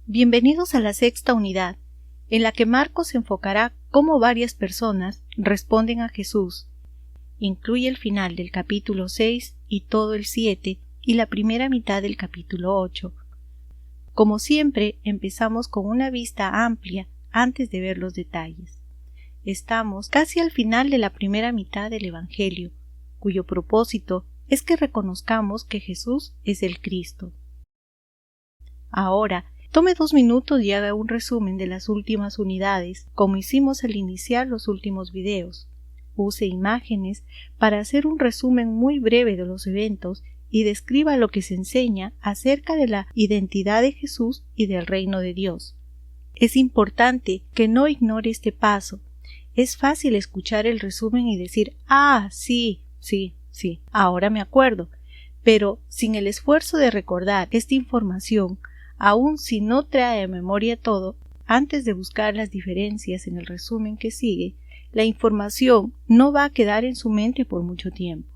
Bienvenidos a la sexta unidad, en la que Marcos enfocará cómo varias personas responden a Jesús. Incluye el final del capítulo 6 y todo el 7 y la primera mitad del capítulo 8. Como siempre, empezamos con una vista amplia antes de ver los detalles. Estamos casi al final de la primera mitad del Evangelio, cuyo propósito es que reconozcamos que Jesús es el Cristo. Ahora, tome 2 minutos y haga un resumen de las últimas unidades, como hicimos al iniciar los últimos videos. Use imágenes para hacer un resumen muy breve de los eventos y describa lo que se enseña acerca de la identidad de Jesús y del reino de Dios. Es importante que no ignore este paso. Es fácil escuchar el resumen y decir, sí, ahora me acuerdo, pero sin el esfuerzo de recordar esta información, aun si no trae a memoria todo, antes de buscar las diferencias en el resumen que sigue, la información no va a quedar en su mente por mucho tiempo.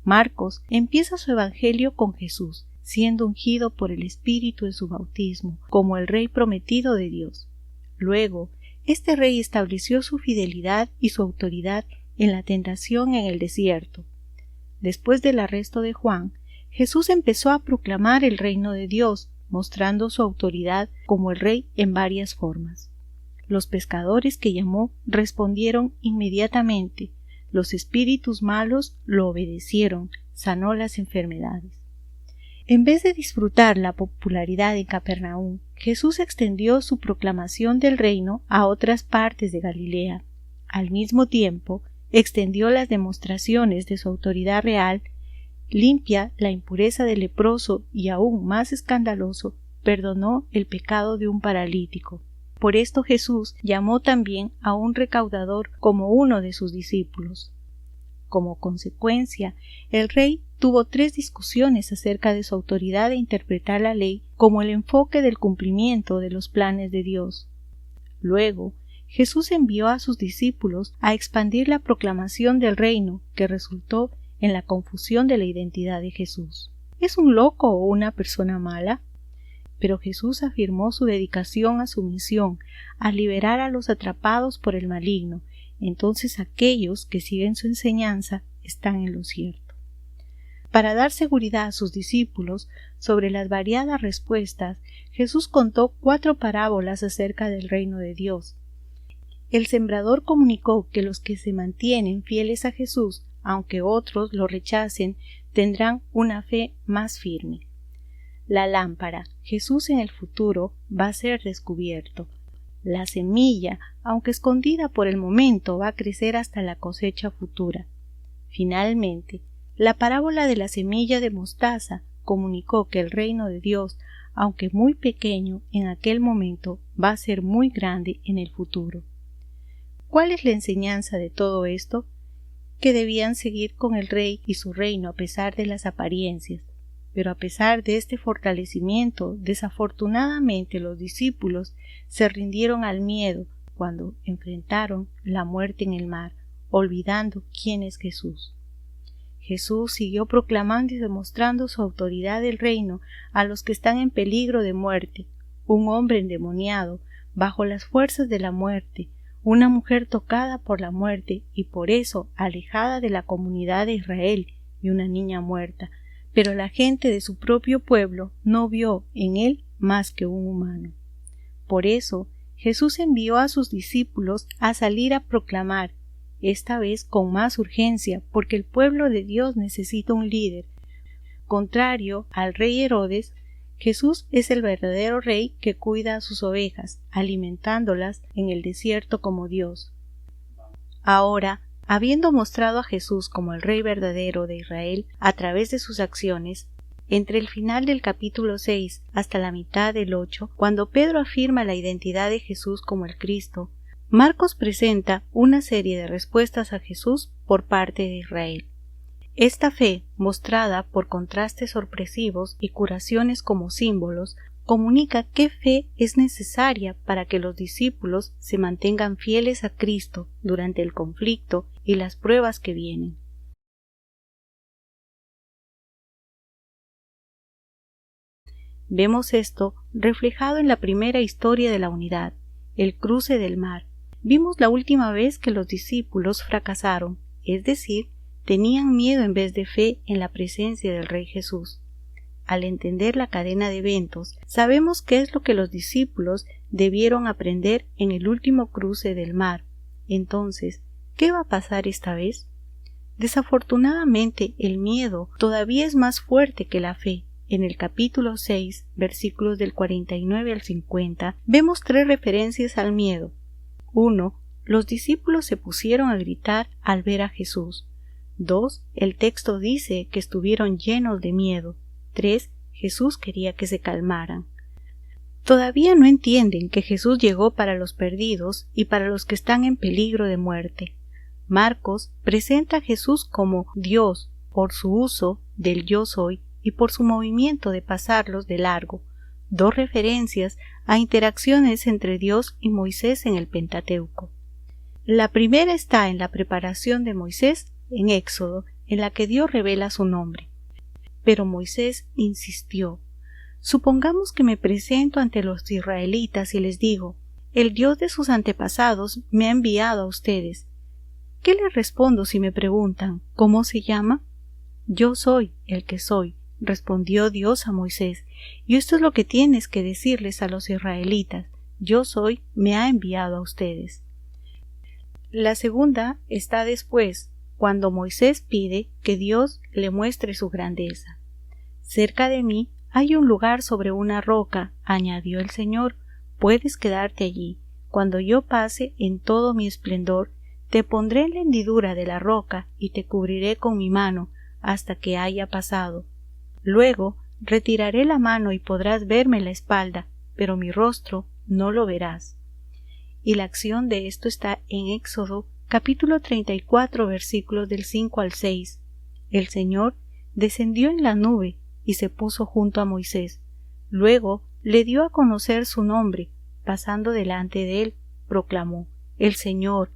Marcos empieza su evangelio con Jesús, siendo ungido por el Espíritu en su bautismo, como el Rey prometido de Dios. Luego, este Rey estableció su fidelidad y su autoridad en la tentación en el desierto. Después del arresto de Juan, Jesús empezó a proclamar el reino de Dios, mostrando su autoridad como el Rey en varias formas. Los pescadores que llamó respondieron inmediatamente. Los espíritus malos lo obedecieron, sanó las enfermedades. En vez de disfrutar la popularidad en Capernaum, Jesús extendió su proclamación del reino a otras partes de Galilea. Al mismo tiempo, extendió las demostraciones de su autoridad real, limpia la impureza del leproso y, aún más escandaloso, perdonó el pecado de un paralítico. Por esto Jesús llamó también a un recaudador como uno de sus discípulos. Como consecuencia, el rey tuvo 3 discusiones acerca de su autoridad de interpretar la ley como el enfoque del cumplimiento de los planes de Dios. Luego, Jesús envió a sus discípulos a expandir la proclamación del reino, que resultó en la confusión de la identidad de Jesús. ¿Es un loco o una persona mala? Pero Jesús afirmó su dedicación a su misión, a liberar a los atrapados por el maligno. Entonces aquellos que siguen su enseñanza están en lo cierto. Para dar seguridad a sus discípulos sobre las variadas respuestas, Jesús contó 4 parábolas acerca del reino de Dios. el sembrador comunicó que los que se mantienen fieles a Jesús, aunque otros lo rechacen, tendrán una fe más firme. La lámpara, Jesús en el futuro, va a ser descubierto. La semilla, aunque escondida por el momento, va a crecer hasta la cosecha futura. Finalmente, la parábola de la semilla de mostaza comunicó que el reino de Dios, aunque muy pequeño en aquel momento, va a ser muy grande en el futuro. ¿Cuál es la enseñanza de todo esto? Que debían seguir con el rey y su reino a pesar de las apariencias. Pero a pesar de este fortalecimiento, desafortunadamente los discípulos se rindieron al miedo cuando enfrentaron la muerte en el mar, olvidando quién es Jesús. Jesús siguió proclamando y demostrando su autoridad del reino a los que están en peligro de muerte, un hombre endemoniado, bajo las fuerzas de la muerte, una mujer tocada por la muerte y por eso alejada de la comunidad de Israel, y una niña muerta, pero la gente de su propio pueblo no vio en él más que un humano. Por eso Jesús envió a sus discípulos a salir a proclamar, esta vez con más urgencia, porque el pueblo de Dios necesita un líder. Contrario al rey Herodes, Jesús es el verdadero rey que cuida a sus ovejas, alimentándolas en el desierto como Dios. Ahora, habiendo mostrado a Jesús como el rey verdadero de Israel a través de sus acciones, entre el final del capítulo 6 hasta la mitad del 8, cuando Pedro afirma la identidad de Jesús como el Cristo, Marcos presenta una serie de respuestas a Jesús por parte de Israel. Esta fe, mostrada por contrastes sorpresivos y curaciones como símbolos, comunica qué fe es necesaria para que los discípulos se mantengan fieles a Cristo durante el conflicto y las pruebas que vienen. Vemos esto reflejado en la primera historia de la unidad, el cruce del mar. Vimos la última vez que los discípulos fracasaron, es decir, tenían miedo en vez de fe en la presencia del Rey Jesús. Al entender la cadena de eventos, sabemos qué es lo que los discípulos debieron aprender en el último cruce del mar. Entonces, ¿qué va a pasar esta vez? Desafortunadamente, el miedo todavía es más fuerte que la fe. En el capítulo 6, versículos del 49 al 50, vemos 3 referencias al miedo. 1. Los discípulos se pusieron a gritar al ver a Jesús. 2. El texto dice que estuvieron llenos de miedo. 3. Jesús quería que se calmaran. Todavía no entienden que Jesús llegó para los perdidos y para los que están en peligro de muerte. Marcos presenta a Jesús como Dios por su uso del yo soy y por su movimiento de pasarlos de largo, 2 referencias a interacciones entre Dios y Moisés en el Pentateuco. La primera está en la preparación de Moisés en Éxodo, en la que Dios revela su nombre. Pero Moisés insistió: supongamos que me presento ante los israelitas y les digo, el Dios de sus antepasados me ha enviado a ustedes. ¿Qué les respondo si me preguntan, ¿cómo se llama? Yo soy el que soy, respondió Dios a Moisés, y esto es lo que tienes que decirles a los israelitas: yo soy, me ha enviado a ustedes. La segunda está después, cuando Moisés pide que Dios le muestre su grandeza. Cerca de mí hay un lugar sobre una roca, añadió el Señor, puedes quedarte allí. Cuando yo pase en todo mi esplendor, te pondré en la hendidura de la roca y te cubriré con mi mano hasta que haya pasado. Luego retiraré la mano y podrás verme la espalda, pero mi rostro no lo verás. Y la acción de esto está en Éxodo capítulo 34 versículos del 5 al 6. El Señor descendió en la nube y se puso junto a Moisés. Luego le dio a conocer su nombre. Pasando delante de él, proclamó: el Señor,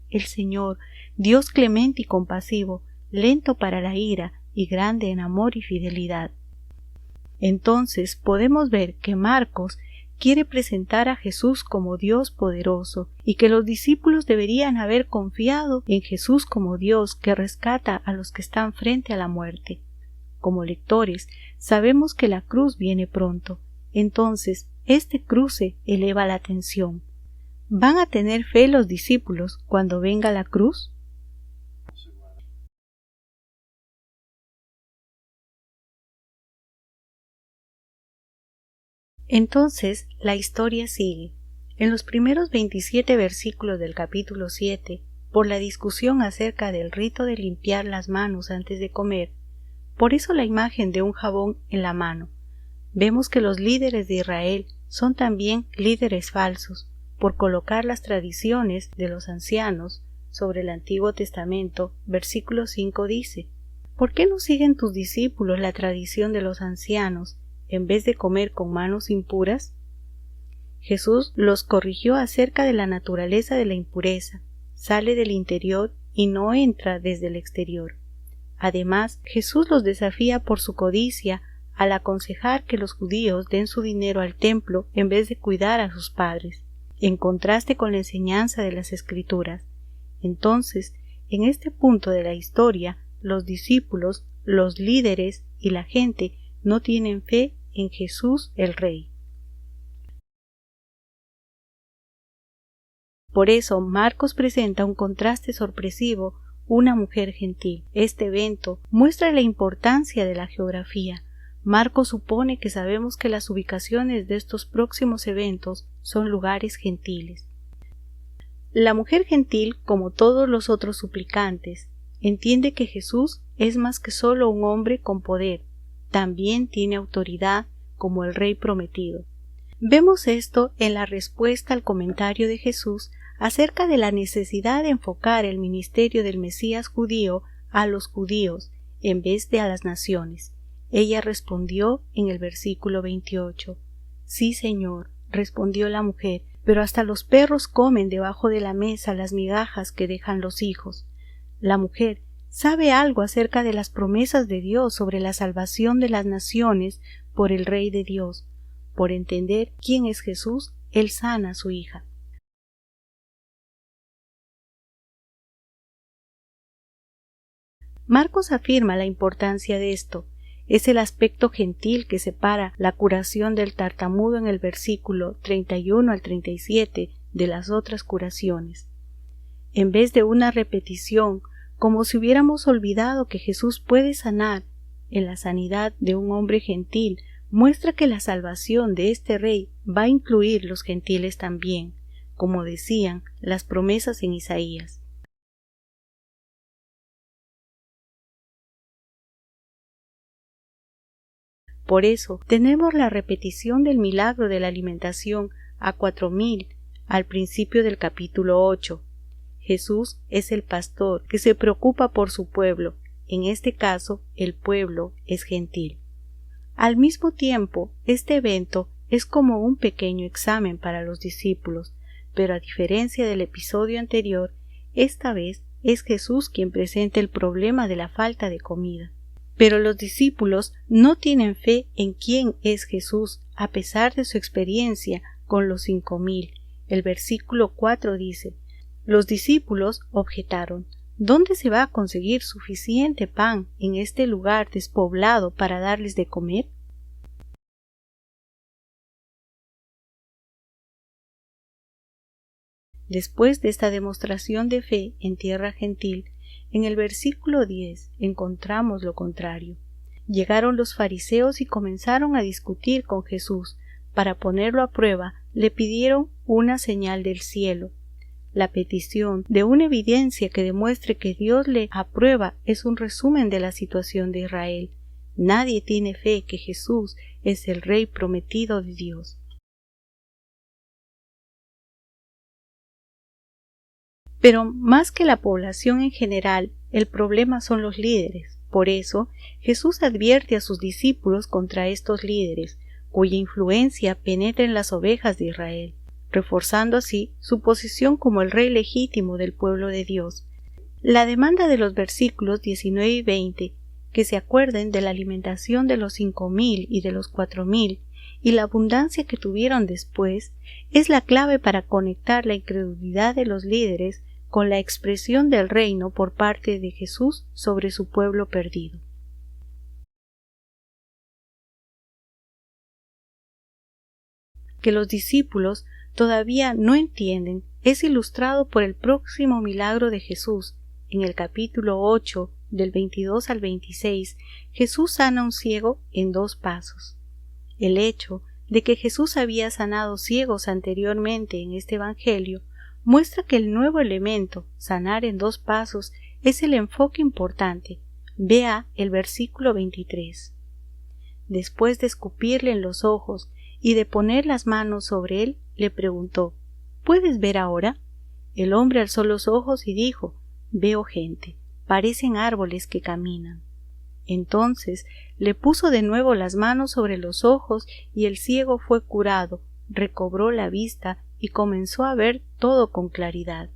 Dios clemente y compasivo, lento para la ira y grande en amor y fidelidad. Entonces podemos ver que Marcos quiere presentar a Jesús como Dios poderoso y que los discípulos deberían haber confiado en Jesús como Dios que rescata a los que están frente a la muerte. Como lectores, sabemos que la cruz viene pronto, entonces este cruce eleva la atención. ¿Van a tener fe los discípulos cuando venga la cruz? Entonces, la historia sigue. En los primeros 27 versículos del capítulo 7, por la discusión acerca del rito de limpiar las manos antes de comer, por eso la imagen de un jabón en la mano, vemos que los líderes de Israel son también líderes falsos, por colocar las tradiciones de los ancianos sobre el Antiguo Testamento. Versículo 5 dice: ¿Por qué no siguen tus discípulos la tradición de los ancianos en vez de comer con manos impuras? Jesús los corrigió acerca de la naturaleza de la impureza. Sale del interior y no entra desde el exterior. Además, Jesús los desafía por su codicia al aconsejar que los judíos den su dinero al templo en vez de cuidar a sus padres, en contraste con la enseñanza de las Escrituras. Entonces, en este punto de la historia, los discípulos, los líderes y la gente no tienen fe en Jesús el Rey. Por eso, Marcos presenta un contraste sorpresivo: una mujer gentil. Este evento muestra la importancia de la geografía. Marcos supone que sabemos que las ubicaciones de estos próximos eventos son lugares gentiles. La mujer gentil, como todos los otros suplicantes, entiende que Jesús es más que solo un hombre con poder, también tiene autoridad como el Rey prometido. Vemos esto en la respuesta al comentario de Jesús acerca de la necesidad de enfocar el ministerio del Mesías judío a los judíos en vez de a las naciones. Ella respondió en el versículo 28: Sí, Señor, respondió la mujer, pero hasta los perros comen debajo de la mesa las migajas que dejan los hijos. La mujer sabe algo acerca de las promesas de Dios sobre la salvación de las naciones por el Rey de Dios. Por entender quién es Jesús, Él sana a su hija. Marcos afirma la importancia de esto. Es el aspecto gentil que separa la curación del tartamudo en el versículo 31 al 37 de las otras curaciones. En vez de una repetición, como si hubiéramos olvidado que Jesús puede sanar, en la sanidad de un hombre gentil muestra que la salvación de este Rey va a incluir los gentiles también, como decían las promesas en Isaías. Por eso tenemos la repetición del milagro de la alimentación a 4,000 al principio del capítulo 8. Jesús es el pastor que se preocupa por su pueblo. En este caso, el pueblo es gentil. Al mismo tiempo, este evento es como un pequeño examen para los discípulos, pero a diferencia del episodio anterior, esta vez es Jesús quien presenta el problema de la falta de comida. Pero los discípulos no tienen fe en quién es Jesús, a pesar de su experiencia con los 5,000. El versículo 4 dice: Los discípulos objetaron: ¿Dónde se va a conseguir suficiente pan en este lugar despoblado para darles de comer? Después de esta demostración de fe en tierra gentil, en el versículo 10 encontramos lo contrario. Llegaron los fariseos y comenzaron a discutir con Jesús. Para ponerlo a prueba, le pidieron una señal del cielo. La petición de una evidencia que demuestre que Dios le aprueba es un resumen de la situación de Israel. Nadie tiene fe que Jesús es el Rey prometido de Dios. Pero más que la población en general, el problema son los líderes. Por eso, Jesús advierte a sus discípulos contra estos líderes, cuya influencia penetra en las ovejas de Israel, reforzando así su posición como el Rey legítimo del pueblo de Dios. La demanda de los versículos 19 y 20, que se acuerden de la alimentación de los 5,000 y de los 4,000, y la abundancia que tuvieron después, es la clave para conectar la incredulidad de los líderes con la expresión del reino por parte de Jesús sobre su pueblo perdido. Que los discípulos todavía no entienden es ilustrado por el próximo milagro de Jesús. En el capítulo 8, del 22 al 26, Jesús sana a un ciego en 2 pasos. El hecho de que Jesús había sanado ciegos anteriormente en este Evangelio muestra que el nuevo elemento, sanar en 2 pasos, es el enfoque importante. Vea el versículo 23. Después de escupirle en los ojos y de poner las manos sobre él, le preguntó: ¿Puedes ver ahora? El hombre alzó los ojos y dijo: Veo gente, parecen árboles que caminan. Entonces le puso de nuevo las manos sobre los ojos y el ciego fue curado, recobró la vista y comenzó a ver todo con claridad.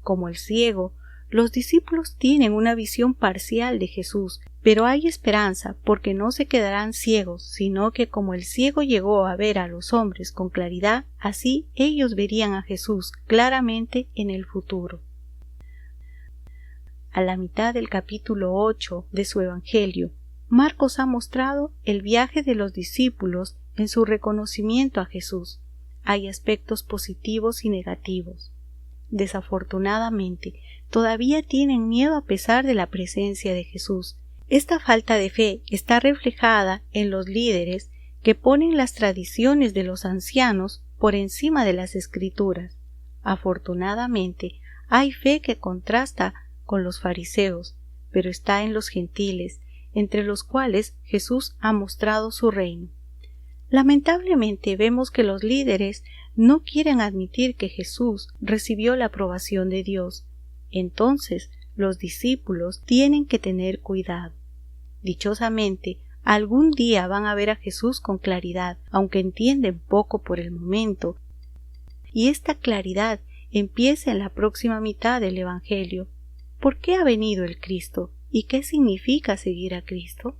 Como el ciego, los discípulos tienen una visión parcial de Jesús, pero hay esperanza porque no se quedarán ciegos, sino que como el ciego llegó a ver a los hombres con claridad, así ellos verían a Jesús claramente en el futuro. A la mitad del capítulo 8 de su Evangelio, Marcos ha mostrado el viaje de los discípulos en su reconocimiento a Jesús. Hay aspectos positivos y negativos. Desafortunadamente, todavía tienen miedo a pesar de la presencia de Jesús. Esta falta de fe está reflejada en los líderes que ponen las tradiciones de los ancianos por encima de las Escrituras. Afortunadamente, hay fe que contrasta con los fariseos, pero está en los gentiles, entre los cuales Jesús ha mostrado su reino. Lamentablemente vemos que los líderes no quieren admitir que Jesús recibió la aprobación de Dios. Entonces, los discípulos tienen que tener cuidado. Dichosamente, algún día van a ver a Jesús con claridad, aunque entienden poco por el momento, y esta claridad empieza en la próxima mitad del Evangelio. ¿Por qué ha venido el Cristo? ¿Y qué significa seguir a Cristo?